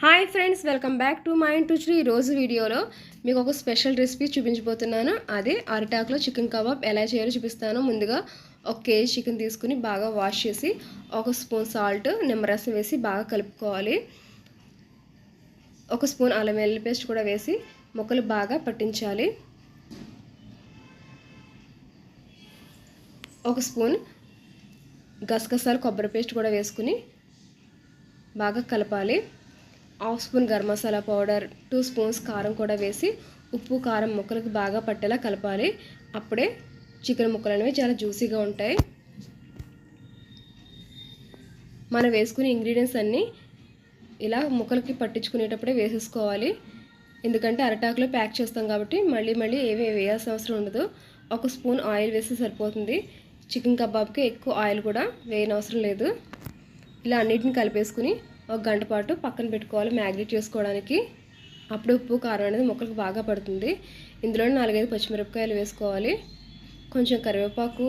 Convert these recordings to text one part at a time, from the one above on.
Hi friends, welcome back to my ఇంటి రుచులు. ఈరోజు వీడియోలో మీకు ఒక స్పెషల్ రెసిపీ చూపించబోతున్నాను. అదే అరిటాకులో చికెన్ కబాబ్ ఎలా చేయాలో చూపిస్తాను. ముందుగా 1 కేజీ చికెన్ తీసుకుని బాగా వాష్ చేసి 1 స్పూన్ సాల్ట్, నిమ్మరసం వేసి బాగా కలుపుకోవాలి. 1 స్పూన్ అల్లం వెల్లుల్లి పేస్ట్ కూడా వేసి ముక్కలు బాగా పట్టించాలి. 1 స్పూన్ గసగసాలు, కొబ్బరి పేస్ట్ కూడా వేసుకుని బాగా కలపాలి. 1/2 spoon garam masala powder, 2 spoons కారం కూడా వేసి ఉప్పు కారం ముక్కలకు బాగా పట్టేలా కలపాలి. అప్పుడే చికెన్ ముక్కలు అనేవి చాలా జ్యూసీగా ఉంటాయి. మనం వేసుకునే ఇంగ్రీడియంట్స్ అన్నీ ఇలా ముక్కలకి పట్టించుకునేటప్పుడే వేసేసుకోవాలి. ఎందుకంటే అరటాకులో ప్యాక్ చేస్తాం కాబట్టి మళ్ళీ ఏమీ వేయాల్సిన అవసరం ఉండదు. 1 స్పూన్ ఆయిల్ వేస్తే సరిపోతుంది. చికెన్ కబాబ్కి ఎక్కువ ఆయిల్ కూడా వేయనవసరం లేదు. ఇలా అన్నిటిని కలిపేసుకుని 1 గంట పాటు పక్కన పెట్టుకోవాలి మ్యాగ్నేట్ చేసుకోవడానికి. అప్పుడు ఉప్పు కారం అనేది ముక్కలకు బాగా పడుతుంది. ఇందులో 4-5 పచ్చిమిరపకాయలు వేసుకోవాలి. కొంచెం కరివేపాకు,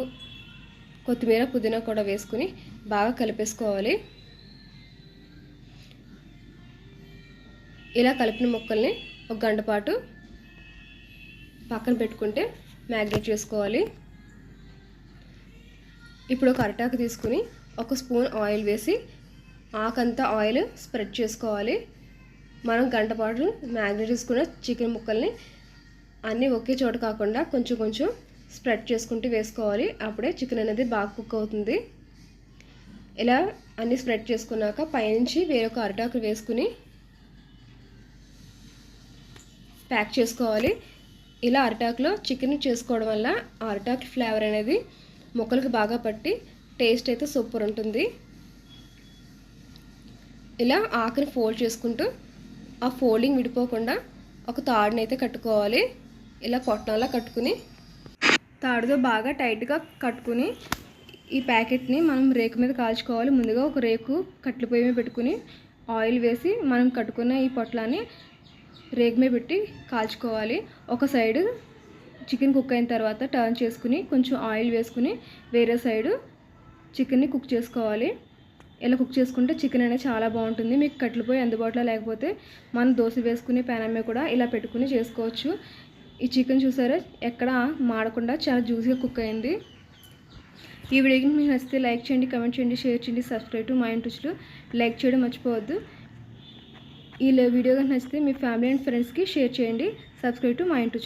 కొత్తిమీర, పుదీనా కూడా వేసుకుని బాగా కలిపేసుకోవాలి. ఇలా కలిపిన ముక్కల్ని 1 గంట పాటు పక్కన పెట్టుకుంటే మ్యాగ్నేట్ చేసుకోవాలి. ఇప్పుడు ఒక అరటాకు తీసుకుని 1 స్పూన్ ఆయిల్ వేసి ఆకంతా ఆయిల్ స్ప్రెడ్ చేసుకోవాలి. మనం గంట పాటు మ్యాగ్నేట్ చేసుకున్న చికెన్ ముక్కల్ని అన్నీ ఒకే చోట కాకుండా కొంచెం స్ప్రెడ్ చేసుకుంటూ వేసుకోవాలి. అప్పుడే చికెన్ అనేది బాగా కుక్ అవుతుంది. ఇలా అన్నీ స్ప్రెడ్ చేసుకున్నాక పైనుంచి వేరొక అరటాకు వేసుకుని ప్యాక్ చేసుకోవాలి. ఇలా అరటాకులో చికెన్ చేసుకోవడం వల్ల ఆ అరటాకు ఫ్లేవర్ అనేది ముక్కలకు బాగా పట్టి టేస్ట్ అయితే సూపర్ ఉంటుంది. ఇలా ఆకుని ఫోల్డ్ చేసుకుంటూ ఆ ఫోల్డింగ్ విడిపోకుండా ఒక తాడుని అయితే కట్టుకోవాలి. ఇలా పొట్టంలా కట్టుకుని తాడుతో బాగా టైట్గా కట్టుకుని ఈ ప్యాకెట్ని మనం రేకు మీద కాల్చుకోవాలి. ముందుగా ఒక రేకు కట్టెల పొయ్యి మీద పెట్టుకుని ఆయిల్ వేసి మనం కట్టుకున్న ఈ పొట్లాన్ని రేకు మీద పెట్టి కాల్చుకోవాలి. ఒక సైడు చికెన్ కుక్ అయిన తర్వాత టర్న్ చేసుకుని కొంచెం ఆయిల్ వేసుకుని వేరే సైడు చికెన్ని కుక్ చేసుకోవాలి. ఇలా కుక్ చేసుకుంటే చికెన్ అనేది చాలా బాగుంటుంది. మీకు కట్టెల పొయ్యి అందుబాటులో లేకపోతే మనం దోశ వేసుకుని ప్యాన్ మీద కూడా ఇలా పెట్టుకుని చేసుకోవచ్చు. ఈ చికెన్ చూసారా ఎక్కడ మాడకుండా చాలా జ్యూసీగా కుక్ అయింది. ఈ వీడియోకి మీకు నచ్చితే లైక్ చేయండి, కమెంట్ చేయండి, షేర్ చేయండి, సబ్స్క్రైబ్ టు మై ఇంటి రుచులు. లైక్ చేయడం మర్చిపోవద్దు. ఈ వీడియో కనుక నచ్చితే మీ ఫ్యామిలీ అండ్ ఫ్రెండ్స్కి షేర్ చేయండి. సబ్స్క్రైబ్ టు మై ఇంటి రుచులు.